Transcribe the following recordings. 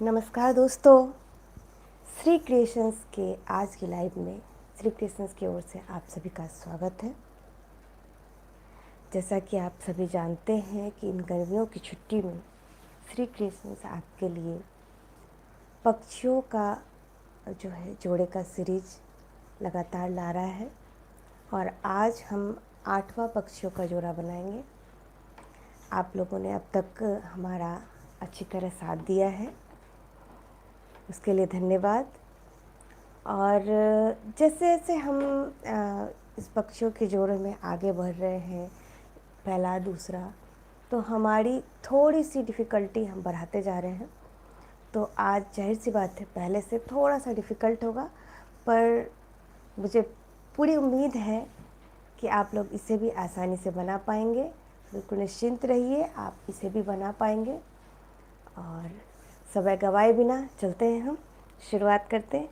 नमस्कार दोस्तों, श्री क्रिएशंस के आज की लाइव में श्री क्रिएशंस की ओर से आप सभी का स्वागत है। जैसा कि आप सभी जानते हैं कि इन गर्मियों की छुट्टी में श्री क्रिएशंस आपके लिए पक्षियों का जो है जोड़े का सीरीज लगातार ला रहा है और आज हम 8वां पक्षियों का जोड़ा बनाएंगे। आप लोगों ने अब तक हमारा अच्छी तरह साथ दिया है, उसके लिए धन्यवाद। और जैसे जैसे हम इस पक्षियों के जोड़े में आगे बढ़ रहे हैं, पहला दूसरा, तो हमारी थोड़ी सी डिफ़िकल्टी हम बढ़ाते जा रहे हैं। तो आज जाहिर सी बात है पहले से थोड़ा सा डिफ़िकल्ट होगा, पर मुझे पूरी उम्मीद है कि आप लोग इसे भी आसानी से बना पाएंगे। बिल्कुल निश्चिंत रहिए, आप इसे भी बना पाएंगे। और समय गवाए बिना चलते हैं, हम शुरुआत करते हैं।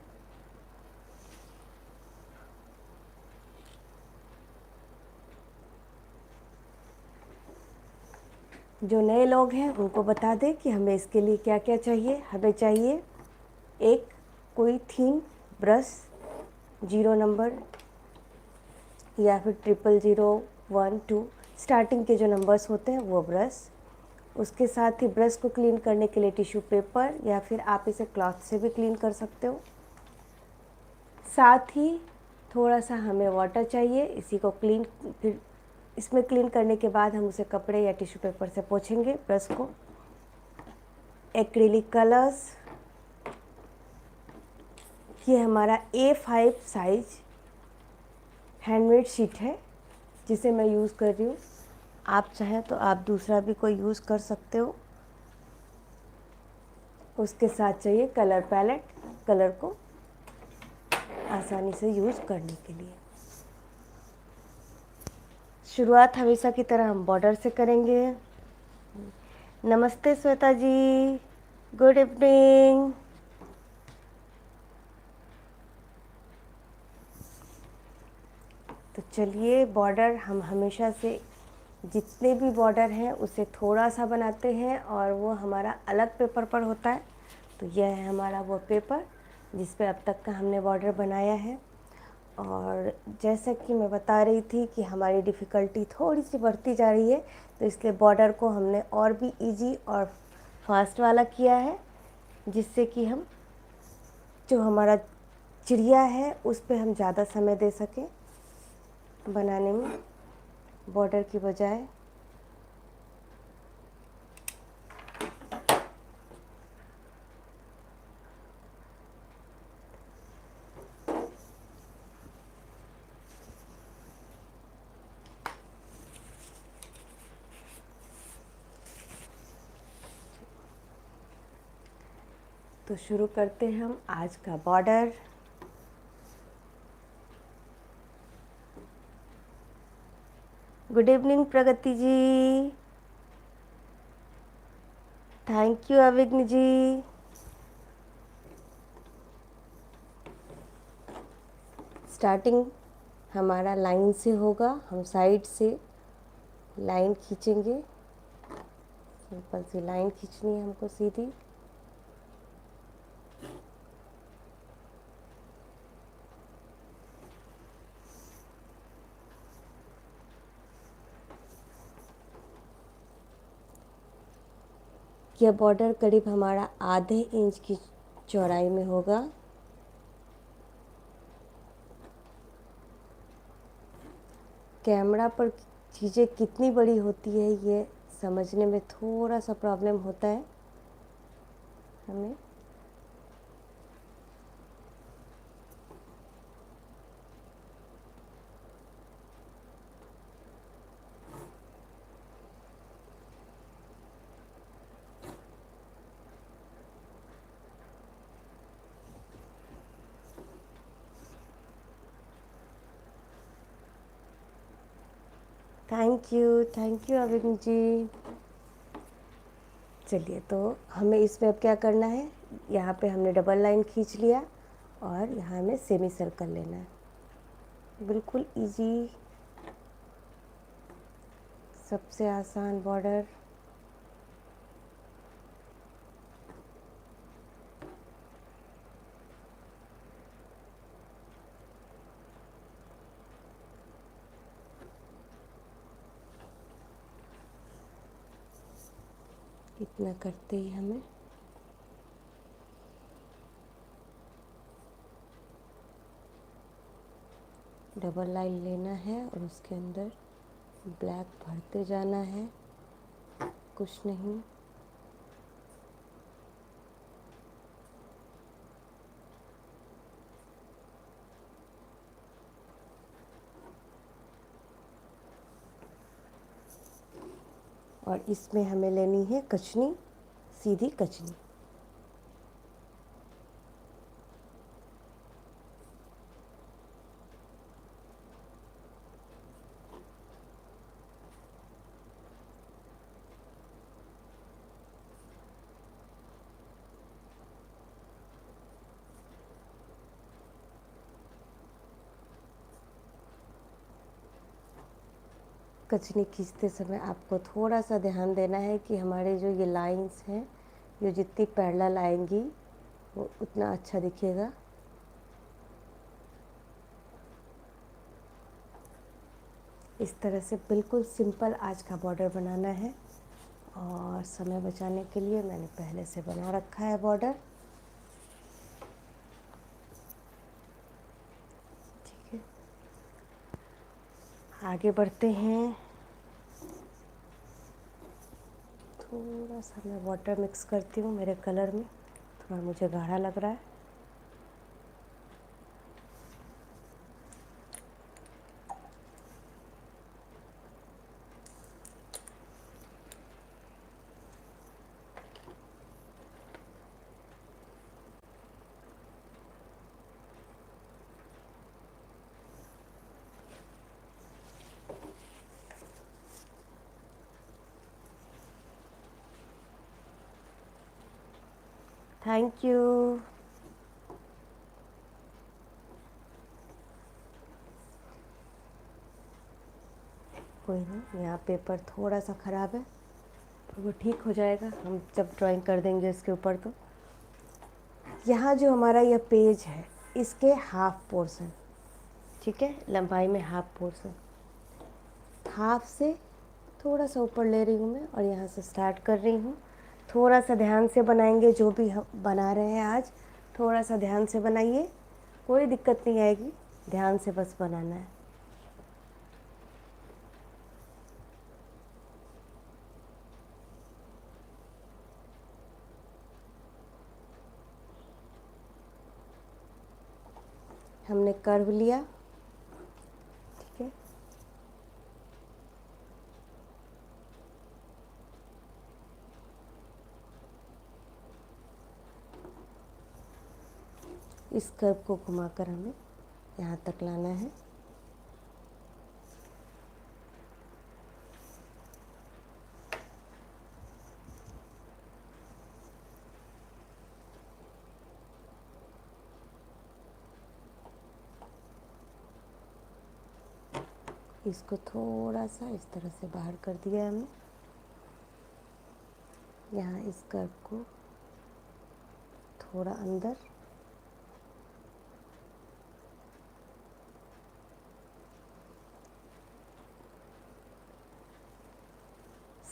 जो नए लोग हैं उनको बता दें कि हमें इसके लिए क्या क्या चाहिए। हमें चाहिए एक कोई थीम ब्रश, 0 नंबर या फिर 00012 स्टार्टिंग के जो नंबर्स होते हैं वो ब्रश। उसके साथ ही ब्रश को क्लीन करने के लिए टिश्यू पेपर या फिर आप इसे क्लॉथ से भी क्लीन कर सकते हो। साथ ही थोड़ा सा हमें वाटर चाहिए। इसी को क्लीन फिर इसमें क्लीन करने के बाद हम उसे कपड़े या टिश्यू पेपर से पोंछेंगे ब्रश को। एक्रिलिक कलर्स, ये हमारा A5 साइज हैंडमेड शीट है जिसे मैं यूज़ कर रही हूँ। आप चाहें तो आप दूसरा भी कोई यूज़ कर सकते हो। उसके साथ चाहिए कलर पैलेट, कलर को आसानी से यूज़ करने के लिए। शुरुआत हमेशा की तरह हम बॉर्डर से करेंगे। नमस्ते श्वेता जी, गुड इवनिंग। तो चलिए, बॉर्डर हम हमेशा से जितने भी बॉर्डर हैं उसे थोड़ा सा बनाते हैं और वो हमारा अलग पेपर पर होता है। तो यह है हमारा वो पेपर जिस पे अब तक का हमने बॉर्डर बनाया है। और जैसा कि मैं बता रही थी कि हमारी डिफ़िकल्टी थोड़ी सी बढ़ती जा रही है, तो इसलिए बॉर्डर को हमने और भी इजी और फास्ट वाला किया है, जिससे कि हम जो हमारा चिड़िया है उस पे हम ज़्यादा समय दे सकें बनाने में बॉर्डर की बजाय। तो शुरू करते हैं हम आज का border. Good evening Pragati ji, thank you Avighna ji. Starting हमारा लाइन से होगा, हम साइड से लाइन खींचेंगे। सिंपल सी लाइन खींचनी है हमको सीधी। यह बॉर्डर करीब हमारा आधे इंच की चौड़ाई में होगा। कैमरा पर चीज़ें कितनी बड़ी होती है ये समझने में थोड़ा सा प्रॉब्लम होता है हमें। थैंक यू अविघ्न जी। चलिए, तो हमें इसमें अब क्या करना है, यहाँ पे हमने डबल लाइन खींच लिया और यहाँ हमें सेमी सर्कल लेना है। बिल्कुल इजी, सबसे आसान बॉर्डर। इतना करते ही हमें डबल लाइन लेना है और उसके अंदर ब्लैक भरते जाना है, कुछ नहीं। और इसमें हमें लेनी है कचनी, सीधी कचनी। कचनी खींचते समय आपको थोड़ा सा ध्यान देना है कि हमारे जो ये लाइंस हैं, ये जितनी पैरेलल आएंगी वो उतना अच्छा दिखेगा। इस तरह से बिल्कुल सिंपल आज का बॉर्डर बनाना है। और समय बचाने के लिए मैंने पहले से बना रखा है बॉर्डर। ठीक है, आगे बढ़ते हैं। थोड़ा सा मैं वाटर मिक्स करती हूँ मेरे कलर में, थोड़ा मुझे गाढ़ा लग रहा है। Thank you. कोई नहीं, यहाँ पेपर थोड़ा सा ख़राब है, तो वो ठीक हो जाएगा हम जब ड्राइंग कर देंगे इसके ऊपर। तो यहाँ जो हमारा यह पेज है, इसके हाफ पोर्शन, ठीक है, लंबाई में हाफ पोर्शन, हाफ से थोड़ा सा ऊपर ले रही हूँ मैं और यहाँ से स्टार्ट कर रही हूँ। थोड़ा सा ध्यान से बनाएंगे, जो भी हम बना रहे हैं आज, थोड़ा सा ध्यान से बनाइए, कोई दिक्कत नहीं आएगी, ध्यान से बस बनाना है। हमने कर्व लिया, ठीक है, इस कर्व को घुमाकर हमें यहाँ तक लाना है। इसको थोड़ा सा इस तरह से बाहर कर दिया है हमने। यहाँ इस कर्व को थोड़ा अंदर,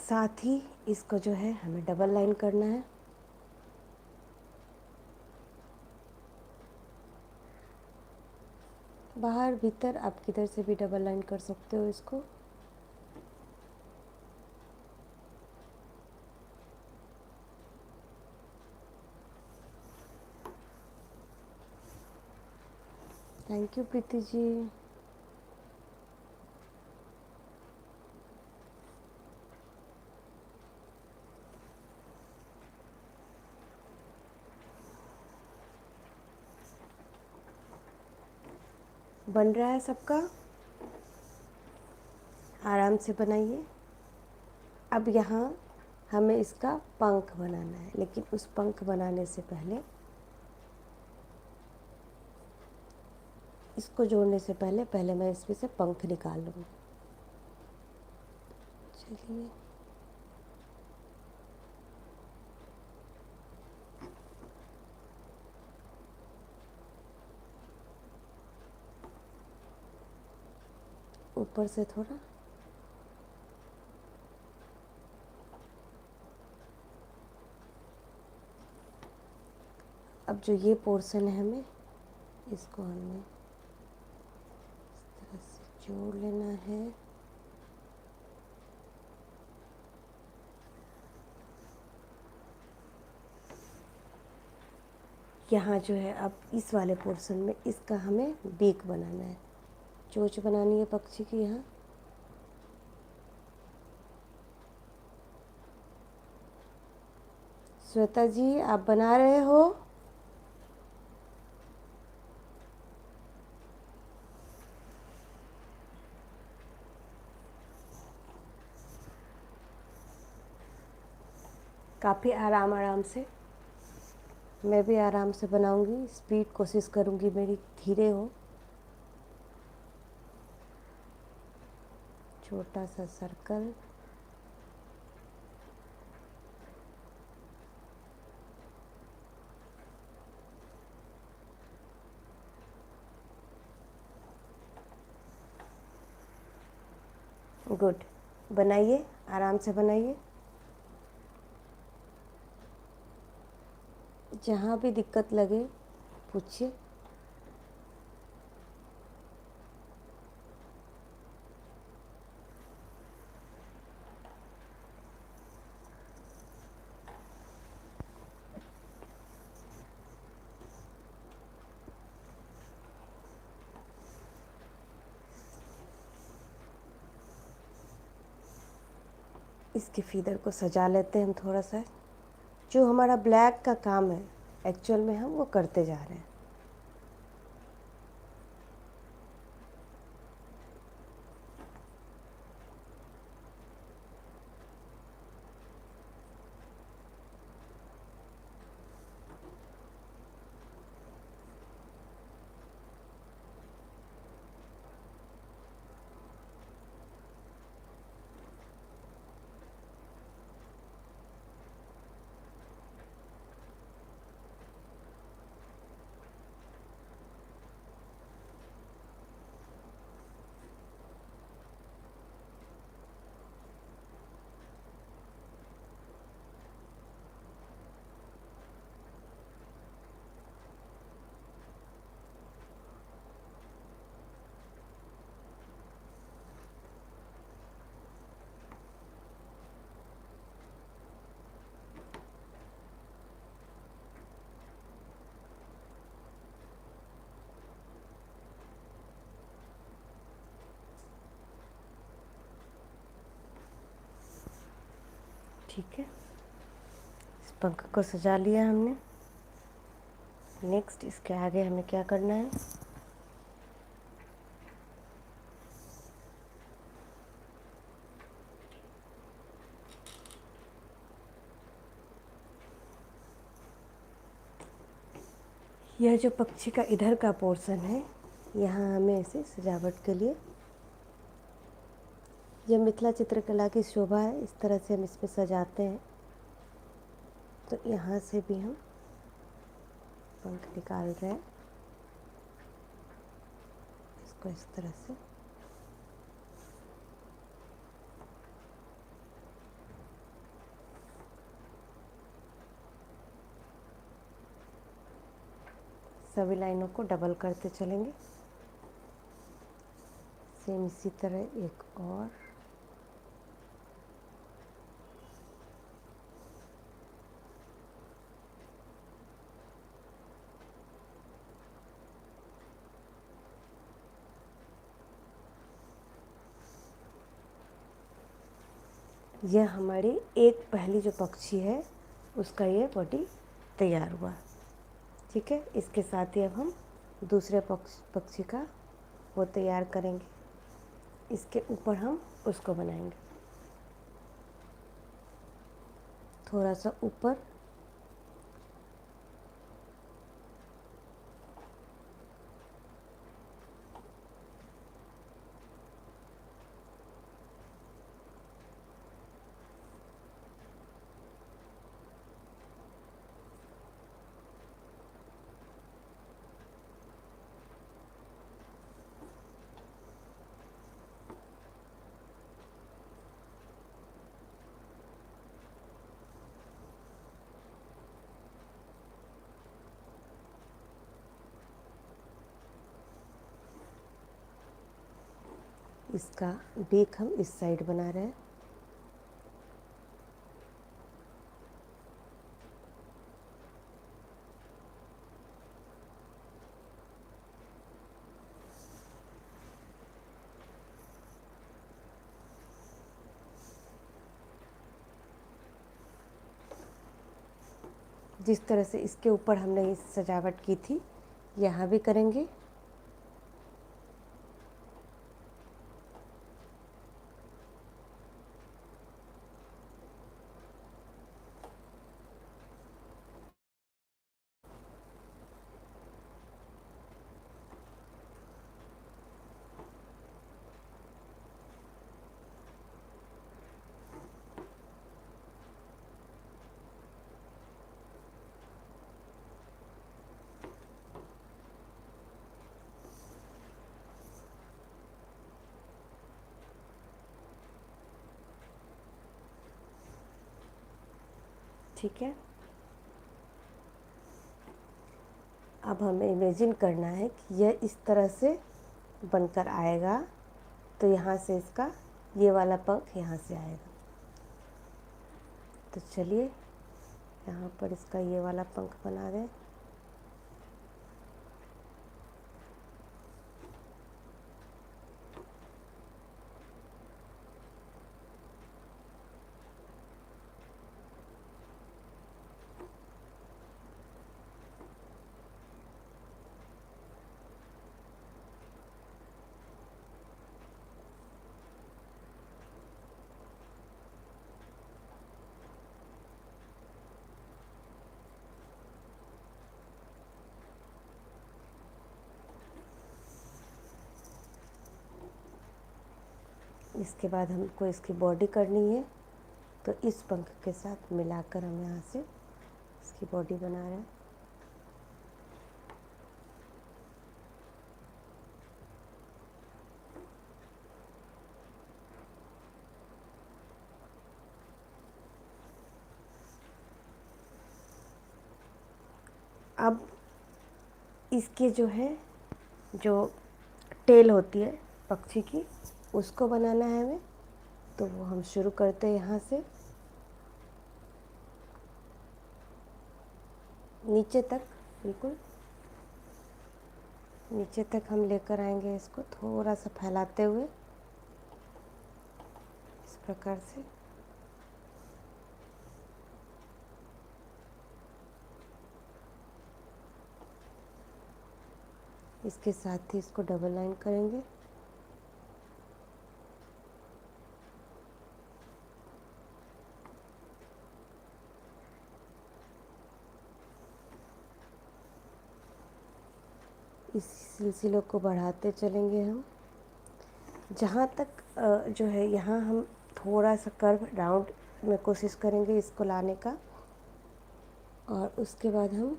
साथ ही इसको जो है हमें डबल लाइन करना है। बाहर भीतर आप किधर से भी डबल लाइन कर सकते हो इसको। Thank you Preeti ji. बन रहा है सबका, आराम से बनाइए। अब यहाँ हमें इसका पंख बनाना है, लेकिन उस पंख बनाने से पहले, इसको जोड़ने से पहले पहले मैं इसमें से पंख निकाल लूँगी। चलिए, ऊपर से थोड़ा, अब जो ये पोर्शन है हमें इसको हमें इस तरह से जोड़ लेना है। यहाँ जो है अब इस वाले पोर्शन में इसका हमें बीक बनाना है, चोंच बनानी है पक्षी की। यहाँ श्वेता जी आप बना रहे हो? काफ़ी आराम आराम से, मैं भी आराम से बनाऊंगी, स्पीड कोशिश करूंगी मेरी धीरे हो। छोटा सा सर्कल, गुड। बनाइए, आराम से बनाइए। जहाँ भी दिक्कत लगे पूछिए। इसके फीदर को सजा लेते हैं हम थोड़ा सा। जो हमारा ब्लैक का काम है एक्चुअल में हम वो करते जा रहे हैं। ठीक है, इस पंख को सजा लिया हमने। नेक्स्ट इसके आगे हमें क्या करना है? यह जो पक्षी का इधर का पोर्शन है, यहाँ हमें ऐसे सजावट के लिए, यह मिथिला चित्रकला की शोभा है, इस तरह से हम इसमें सजाते हैं। तो यहाँ से भी हम पंख निकाल रहे हैं, इसको इस तरह से। सभी लाइनों को डबल करते चलेंगे। सेम इसी तरह एक और। यह हमारी एक पहली जो पक्षी है उसका ये बॉडी तैयार हुआ। ठीक है, इसके साथ ही अब हम दूसरे पक्षी का वो तैयार करेंगे। इसके ऊपर हम उसको बनाएंगे थोड़ा सा ऊपर। इसका बेक हम इस साइड बना रहे हैं। जिस तरह से इसके ऊपर हमने इस सजावट की थी, यहाँ भी करेंगे। ठीक है, अब हमें इमेजिन करना है कि यह इस तरह से बनकर आएगा, तो यहाँ से इसका ये वाला पंख यहाँ से आएगा। तो चलिए यहाँ पर इसका ये वाला पंख बना दें। इसके बाद हमको इसकी बॉडी करनी है, तो इस पंख के साथ मिलाकर हम यहाँ से इसकी बॉडी बना रहे हैं। अब इसके जो है, जो टेल होती है पक्षी की, उसको बनाना है हमें। तो वो हम शुरू करते हैं यहाँ से नीचे तक, बिल्कुल नीचे तक हम लेकर आएंगे इसको, थोड़ा सा फैलाते हुए इस प्रकार से। इसके साथ ही इसको डबल लाइन करेंगे। इस सिलसिले को बढ़ाते चलेंगे हम, जहाँ तक जो है यहाँ हम थोड़ा सा कर्व राउंड में कोशिश करेंगे इसको लाने का, और उसके बाद हम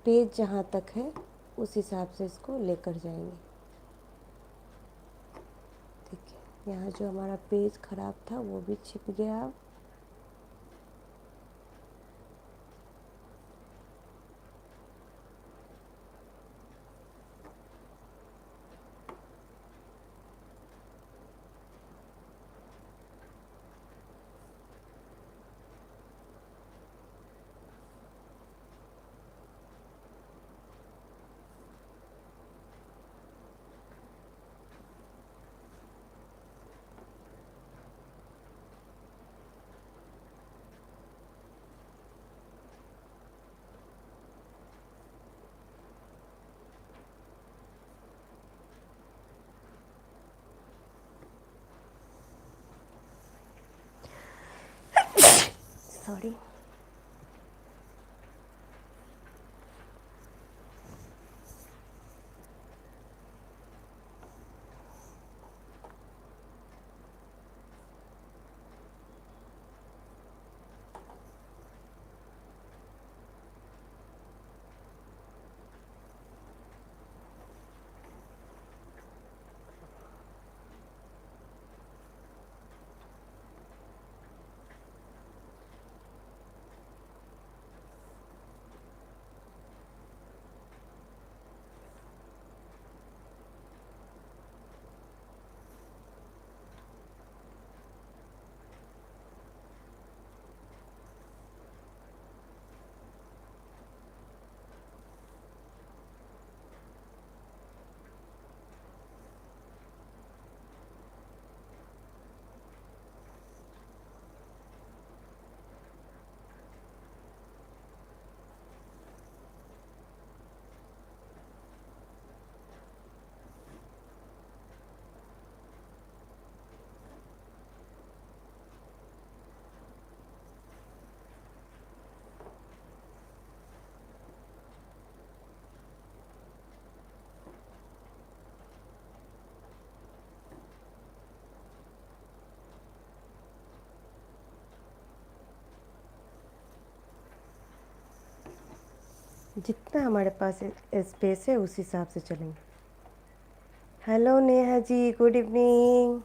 पेज जहाँ तक है उस हिसाब से इसको लेकर जाएंगे। ठीक है, यहाँ जो हमारा पेज ख़राब था वो भी छिप गया। अब सॉरी, जितना हमारे पास स्पेस है उस हिसाब से चलेंगे। Hello Neha ji, good evening.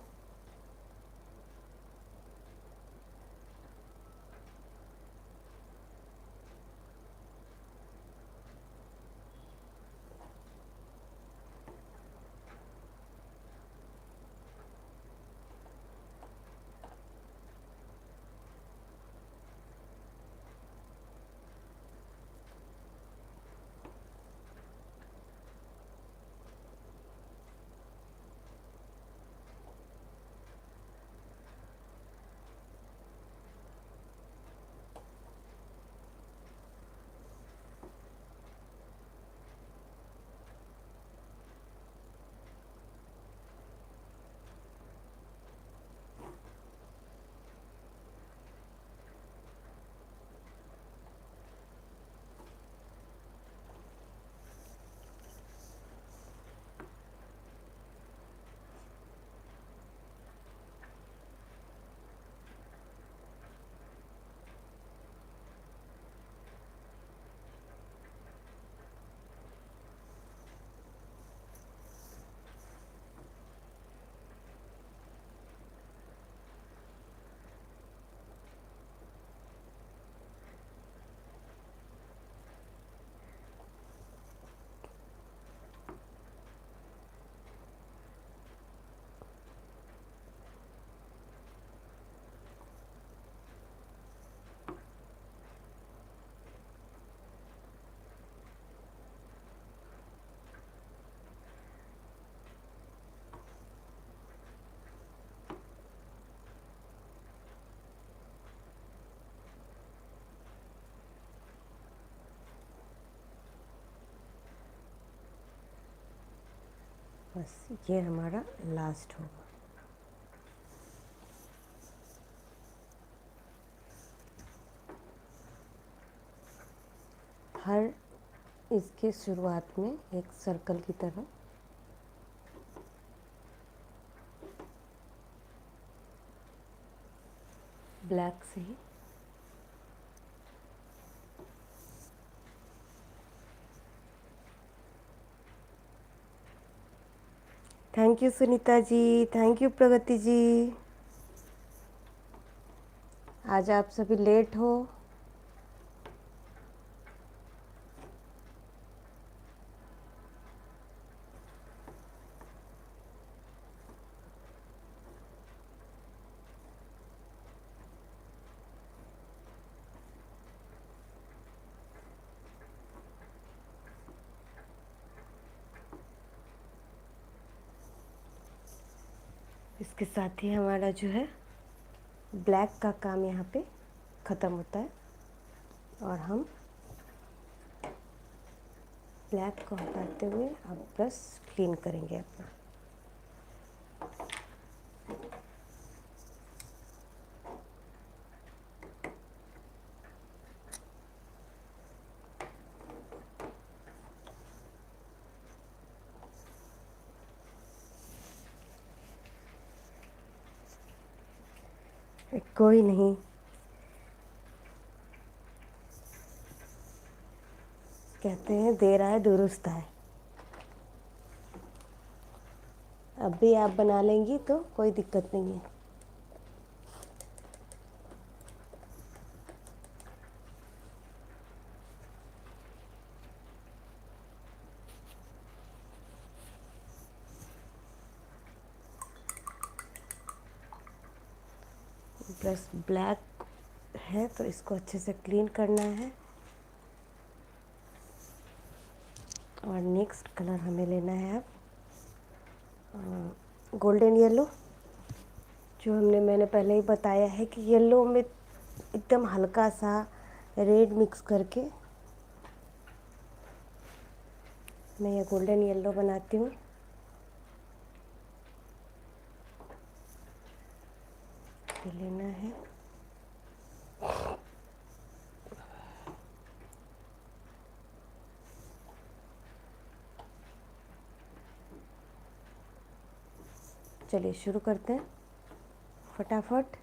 बस ये हमारा लास्ट होगा। हर इसके शुरुआत में एक सर्कल की तरह ब्लैक से ही thank you Sunita ji, thank you Pragati ji. आज आप सभी लेट हो। इसके साथ ही हमारा जो है ब्लैक का काम यहाँ पे ख़त्म होता है और हम ब्लैक को हटाते हुए अब ब्रश क्लीन करेंगे अपना। कोई नहीं, कहते हैं देर आए दुरुस्त आए। अब भी आप बना लेंगी तो कोई दिक्कत नहीं है। ब्रश ब्लैक है तो इसको अच्छे से क्लीन करना है। और नेक्स्ट कलर हमें लेना है अब गोल्डन येलो, जो मैंने पहले ही बताया है कि येलो में एकदम हल्का सा रेड मिक्स करके मैं ये गोल्डन येलो बनाती हूँ। ये लेना है चलिए शुरू करते हैं फटाफट।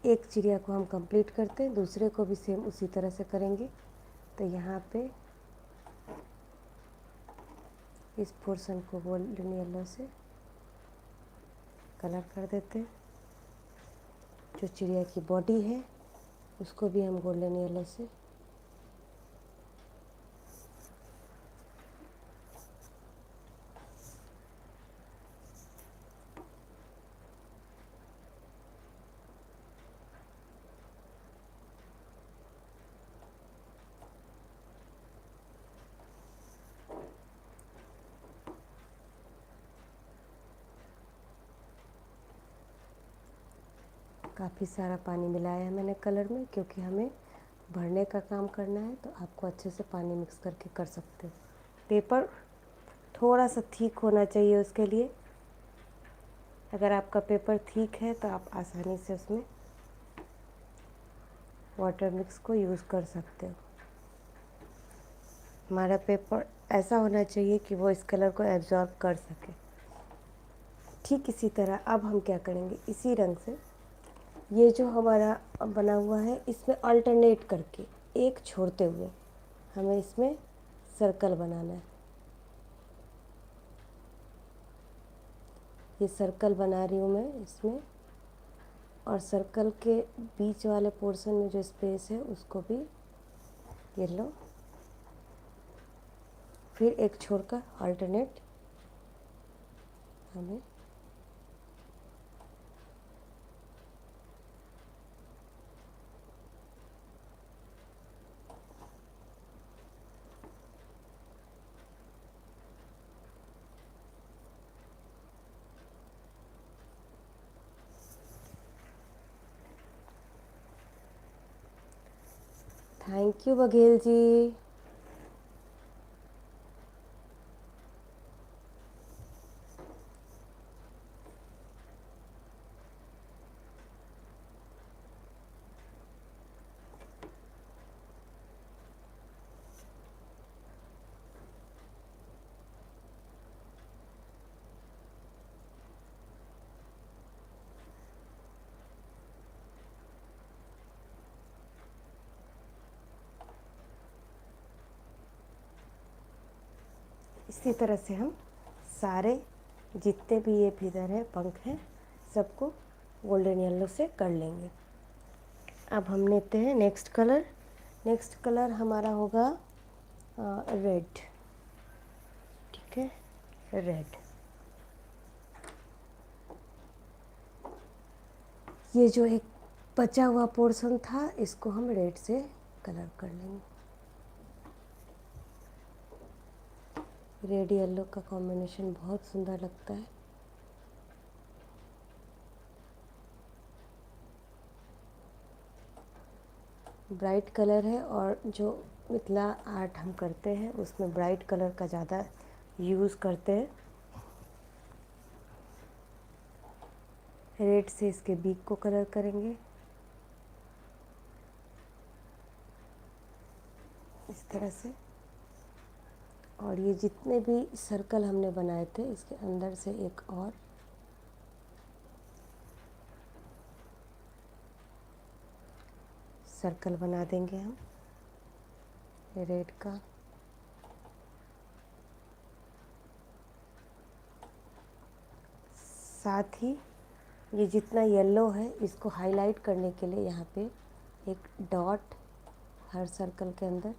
एक चिड़िया को हम कंप्लीट करते हैं, दूसरे को भी सेम उसी तरह से करेंगे। तो यहाँ पे इस पोर्शन को गोल्डन येलो से कलर कर देते हैं। जो चिड़िया की बॉडी है उसको भी हम गोल्डन येलो से काफ़ी सारा पानी मिलाया है मैंने कलर में, क्योंकि हमें भरने का काम करना है, तो आपको अच्छे से पानी मिक्स करके कर सकते हो। पेपर थोड़ा सा थिक होना चाहिए उसके लिए। अगर आपका पेपर थिक है तो आप आसानी से उसमें वाटर मिक्स को यूज़ कर सकते हो। हमारा पेपर ऐसा होना चाहिए कि वो इस कलर को एब्जॉर्ब कर सके। ठीक इसी तरह अब हम क्या करेंगे, इसी रंग से ये जो हमारा बना हुआ है इसमें अल्टरनेट करके एक छोड़ते हुए हमें इसमें सर्कल बनाना है। ये सर्कल बना रही हूँ मैं इसमें, और सर्कल के बीच वाले पोर्शन में जो स्पेस है उसको भी ये लो, फिर एक छोड़कर अल्टरनेट हमें थैंक यू बघेल जी। इसी तरह से हम सारे जितने भी ये फिदर है, पंख हैं, सबको गोल्डन येलो से कर लेंगे। अब हम लेते हैं नेक्स्ट कलर। नेक्स्ट कलर हमारा होगा रेड। ठीक है, रेड। ये जो एक बचा हुआ पोर्शन था इसको हम रेड से कलर कर लेंगे। रेड येलो का कॉम्बिनेशन बहुत सुंदर लगता है। ब्राइट कलर है, और जो मिथिला आर्ट हम करते हैं उसमें ब्राइट कलर का ज़्यादा यूज़ करते हैं। रेड से इसके बीक को कलर करेंगे इस तरह से। और ये जितने भी सर्कल हमने बनाए थे इसके अंदर से एक और सर्कल बना देंगे हम रेड का। साथ ही ये जितना येलो है इसको हाईलाइट करने के लिए यहाँ पे एक डॉट हर सर्कल के अंदर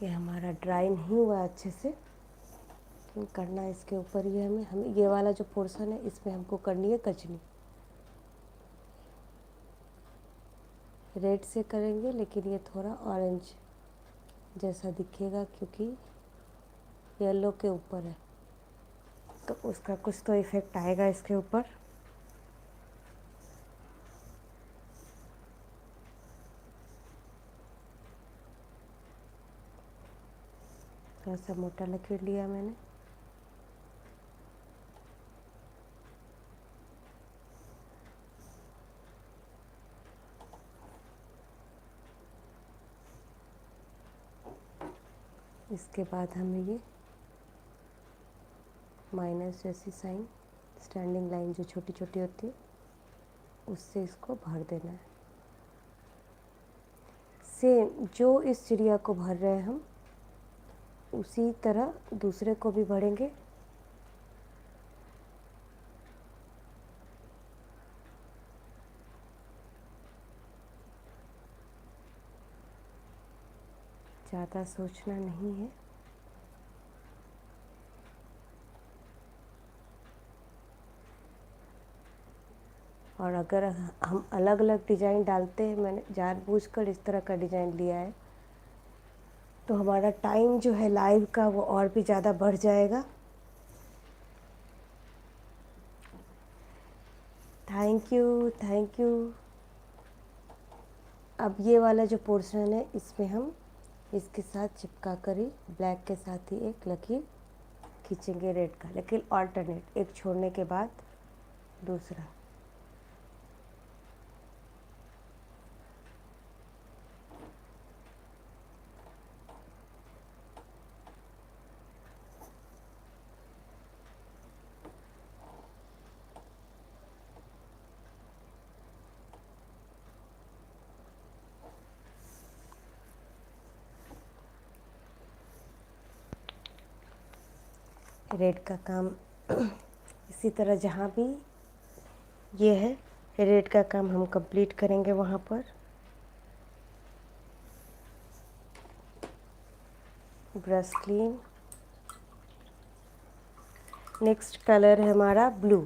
ये हमारा ड्राई नहीं हुआ अच्छे से, लेकिन करना इसके ऊपर ही है हमें ये वाला जो पोर्शन है इसमें हमको करनी है कचनी। रेड से करेंगे लेकिन ये थोड़ा ऑरेंज जैसा दिखेगा क्योंकि येलो के ऊपर है, तो उसका कुछ तो इफ़ेक्ट आएगा इसके ऊपर। थोड़ा सा मोटा लकीर लिया मैंने। इस उसके बाद हमें ये माइनस जैसी साइन, स्टैंडिंग लाइन जो छोटी छोटी होती है, उससे इसको भर देना है। सेम जो इस चिड़िया को भर रहे हैं हम, उसी तरह दूसरे को भी भरेंगे। ज़्यादा सोचना नहीं है। और अगर हम अलग अलग डिज़ाइन डालते हैं, मैंने जानबूझकर इस तरह का डिज़ाइन लिया है, तो हमारा टाइम जो है लाइव का वो और भी ज़्यादा बढ़ जाएगा। Thank you, thank you. अब ये वाला जो पोर्शन है, इसमें हम इसके साथ चिपका कर ही ब्लैक के साथ ही एक लकीर खींचेंगे रेड का, लेकिन ऑल्टरनेट, एक छोड़ने के बाद दूसरा। रेड का काम इसी तरह जहाँ भी ये है, रेड का काम हम कंप्लीट करेंगे वहाँ पर। Brush clean. नेक्स्ट कलर है हमारा ब्लू।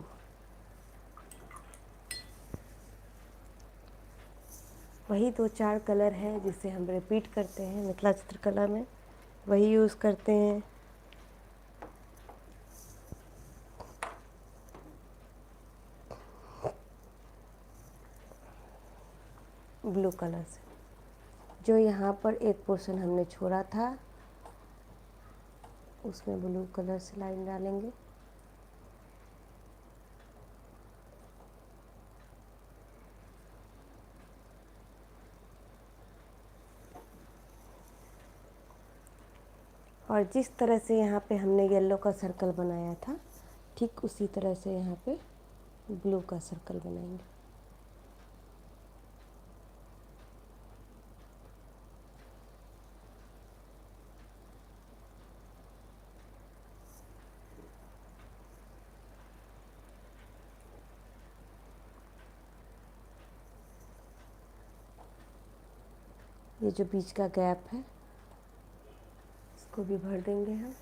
वही दो चार कलर हैं जिसे हम रिपीट करते हैं मिथिला चित्रकला में, वही यूज़ करते हैं। ब्लू कलर से जो यहाँ पर एक पोर्शन हमने छोड़ा था, उसमें ब्लू कलर से लाइन डालेंगे। और जिस तरह से यहाँ पे हमने येलो का सर्कल बनाया था, ठीक उसी तरह से यहाँ पे ब्लू का सर्कल बनाएंगे। ये जो बीच का गैप है, इसको भी भर देंगे हम।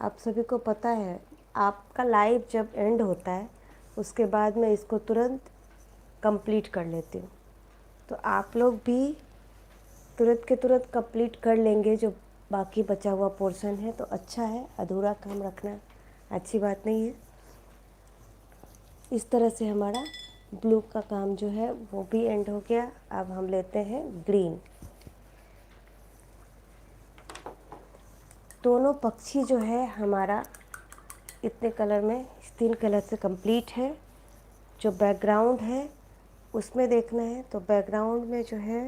आप सभी को पता है, आपका लाइव जब एंड होता है उसके बाद मैं इसको तुरंत कंप्लीट कर लेती हूँ, तो आप लोग भी तुरंत के तुरंत कंप्लीट कर लेंगे जो बाकी बचा हुआ पोर्शन है, तो अच्छा है। अधूरा काम रखना अच्छी बात नहीं है। इस तरह से हमारा ब्लू का काम जो है वो भी एंड हो गया। अब हम लेते हैं ग्रीन। दोनों पक्षी जो है हमारा इतने कलर में, इस 3 कलर से कंप्लीट है। जो बैकग्राउंड है उसमें देखना है, तो बैकग्राउंड में जो है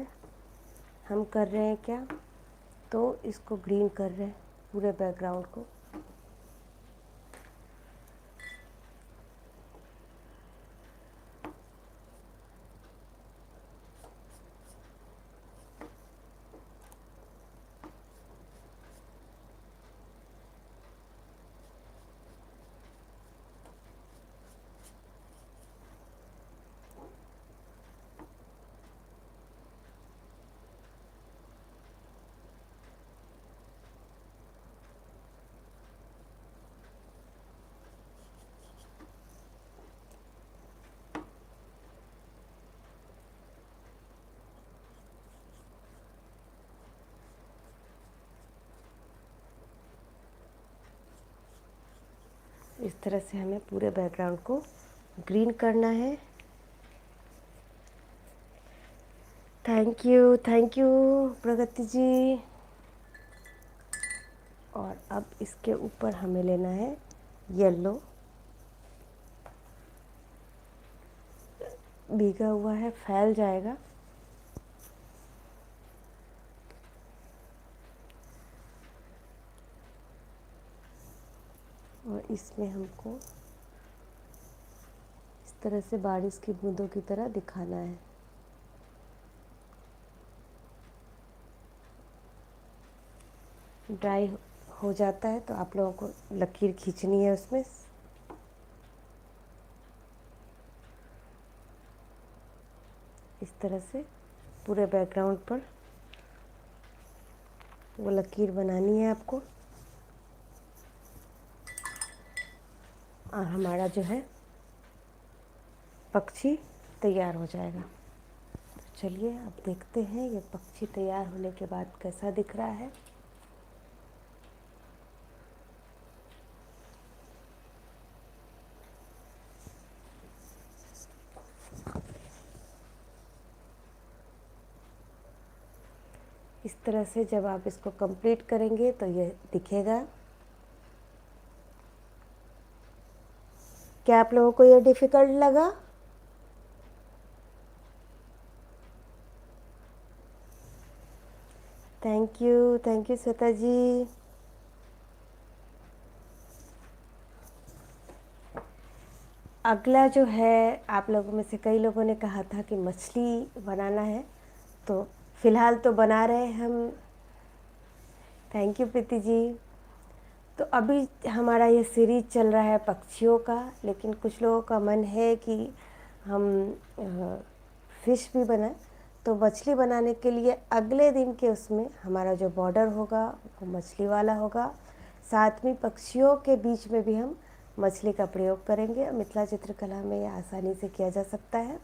हम कर रहे हैं क्या, तो इसको ग्रीन कर रहे हैं पूरे बैकग्राउंड को। इस तरह से हमें पूरे बैकग्राउंड को ग्रीन करना है। थैंक यू प्रगति जी। और अब इसके ऊपर हमें लेना है येलो, भीगा हुआ है, फैल जाएगा। और इसमें हमको इस तरह से बारिश की बूंदों की तरह दिखाना है। ड्राई हो जाता है तो आप लोगों को लकीर खींचनी है उसमें। इस तरह से पूरे बैकग्राउंड पर वो लकीर बनानी है आपको। और हमारा जो है पक्षी तैयार हो जाएगा। तो चलिए अब देखते हैं ये पक्षी तैयार होने के बाद कैसा दिख रहा है। इस तरह से जब आप इसको कंप्लीट करेंगे तो ये दिखेगा। क्या आप लोगों को ये डिफ़िकल्ट लगा? थैंक यू श्वेता जी। अगला जो है, आप लोगों में से कई लोगों ने कहा था कि मछली बनाना है, तो फ़िलहाल तो बना रहे हैं हम। Thank you Preeti ji. तो अभी हमारा ये सीरीज चल रहा है पक्षियों का, लेकिन कुछ लोगों का मन है कि हम फ़िश भी बनाएं। तो मछली बनाने के लिए अगले दिन के उसमें हमारा जो बॉर्डर होगा वो मछली वाला होगा। साथ में पक्षियों के बीच में भी हम मछली का प्रयोग करेंगे। मिथिला चित्रकला में ये आसानी से किया जा सकता है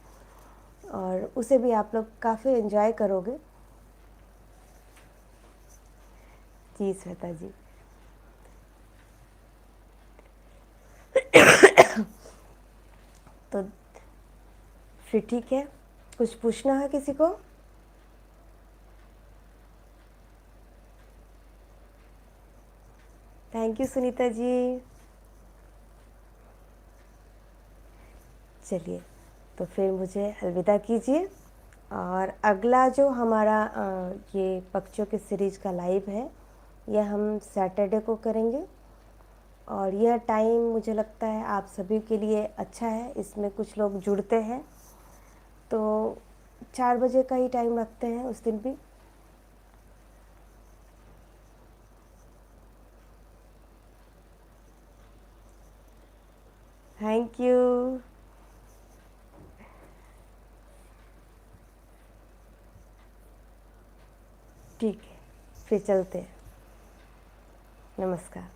और उसे भी आप लोग काफ़ी एंजॉय करोगे। जी श्वेता जी। तो फिर ठीक है, कुछ पूछना है किसी को? थैंक यू सुनीता जी। चलिए तो फिर मुझे अलविदा कीजिए। और अगला जो हमारा ये पक्षियों के सीरीज का लाइव है, यह हम सैटरडे को करेंगे। और यह टाइम मुझे लगता है आप सभी के लिए अच्छा है। इसमें कुछ लोग जुड़ते हैं तो 4 बजे का ही टाइम रखते हैं उस दिन भी। Thank you. ठीक है, फिर चलते हैं। नमस्कार।